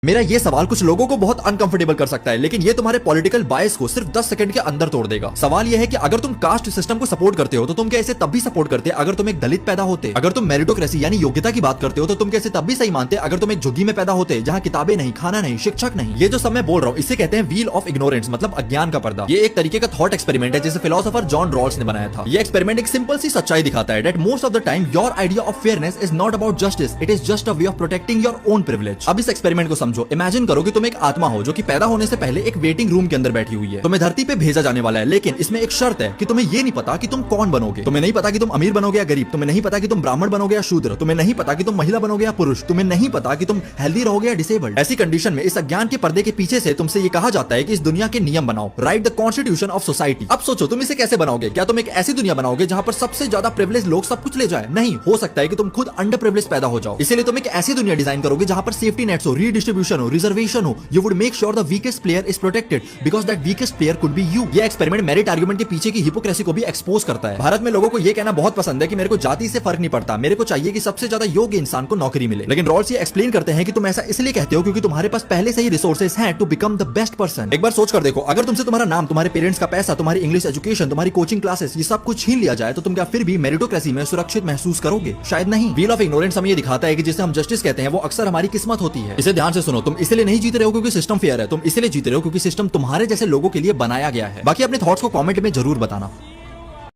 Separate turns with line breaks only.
मेरा ये सवाल कुछ लोगों को बहुत अनकंफर्टेबल कर सकता है, लेकिन ये तुम्हारे पॉलिटिकल बायस को सिर्फ 10 सेकंड के अंदर तोड़ देगा। सवाल ये है कि अगर तुम कास्ट सिस्टम को सपोर्ट करते हो तो तुम क्या इसे तब भी सपोर्ट करते अगर तुम एक दलित पैदा होते? अगर तुम मेरिटोक्रेसी यानी योग्यता की बात करते हो तो तुम कैसे तब भी सही मानते अगर तुम एक झुग्गी में पैदा होते जहाँ किताबें नहीं, खाना नहीं, शिक्षक नहीं? ये जो सब मैं बोल रहा हूँ इसे कहते हैं व्हील ऑफ इग्नोरेंस, मतलब अज्ञान का पर्दा। ये एक तरीके का थॉट एक्सपेरिमेंट है जिसे फिलोसोफर जॉन रॉल्स ने बनाया था। ये एक्सपेरिमेंट एक सिंपल सी सच्चाई दिखाता है, that most of the time your idea of fairness is not about justice, it is just a way of protecting your own privilege. अब इस एक्सपेरिमेंट को समझो। इमेजिन करो कि तुम एक आत्मा हो जो कि पैदा होने से पहले एक वेटिंग रूम के अंदर बैठी हुई है। तुम्हें धरती पे भेजा जाने वाला है, लेकिन इसमें एक शर्त है कि तुम्हें ये नहीं पता कि तुम कौन बनोगे। तुम्हें नहीं पता कि तुम अमीर बनोगे या गरीब, तुम्हें नहीं पता कि तुम ब्राह्मण बनोगे या शूद्र, तुम्हें नहीं पता कि तुम महिला बनोगे या पुरुष, तुम्हें नहीं पता कि तुम हेल्दी रहोगे या डिसेबल्ड। ऐसी कंडीशन में इस अज्ञान के पर्दे के पीछे से तुमसे ये कहा जाता है कि इस दुनिया के नियम बनाओ, right the constitution of society. अब सोचो तुम इसे कैसे बनाओगे? क्या तुम एक ऐसी दुनिया बनाओगे जहां पर सबसे ज्यादा प्रिविलेज लोग सब कुछ ले जाए? नहीं, हो सकता है कि तुम खुद अंडर प्रिविलेज पैदा हो जाओ। इसलिए तुम एक ऐसी दुनिया डिजाइन करोगे जहां पर सेफ्टी नेट्स हो, रीडिस्ट्रीब्यूशन हो, रिजर्वेशन हो। You would make sure the weakest player is protected because that weakest player could be you. ये एक्सपेरिमेंट मेरिट आर्गुमेंट के पीछे की हिपोक्रेसी को भी एक्सपोज करता है। भारत में लोगों को ये कहना बहुत पसंद है कि मेरे को जाति से फर्क नहीं पड़ता, मेरे को चाहिए कि सबसे ज्यादा योग्य इंसान को नौकरी मिले। लेकिन रॉल्स ये एक्सप्लेन करते हैं कि तुम ऐसा इसलिए कहते हो क्योंकि तुम्हारे पास पहले से ही रिसोर्सेज हैं to become the best person. एक बार सोच कर देखो, अगर तुमसे तुम्हारा नाम, तुम्हारे पेरेंट्स का पैसा, तुम्हारी इंग्लिश एजुकेशन, तुम्हारी कोचिंग क्लासेस, ये सब कुछ छीन लिया जाए तो तुम क्या फिर भी मेरिटोक्रेसी में सुरक्षित महसूस करोगे? शायद नहीं। व्हील ऑफ इग्नोरेंस हमें ये दिखाता है कि जिसे हम जस्टिस कहते हैं वो अक्सर हमारी किस्मत होती है। इसे ध्यान से सुनो, तुम इसलिए नहीं जीत रहे हो क्योंकि सिस्टम फेयर है, तुम इसलिए जीत रहे हो क्योंकि सिस्टम तुम्हारे जैसे लोगों के लिए बनाया गया है। बाकी अपने थॉट्स को कमेंट में जरूर बताना।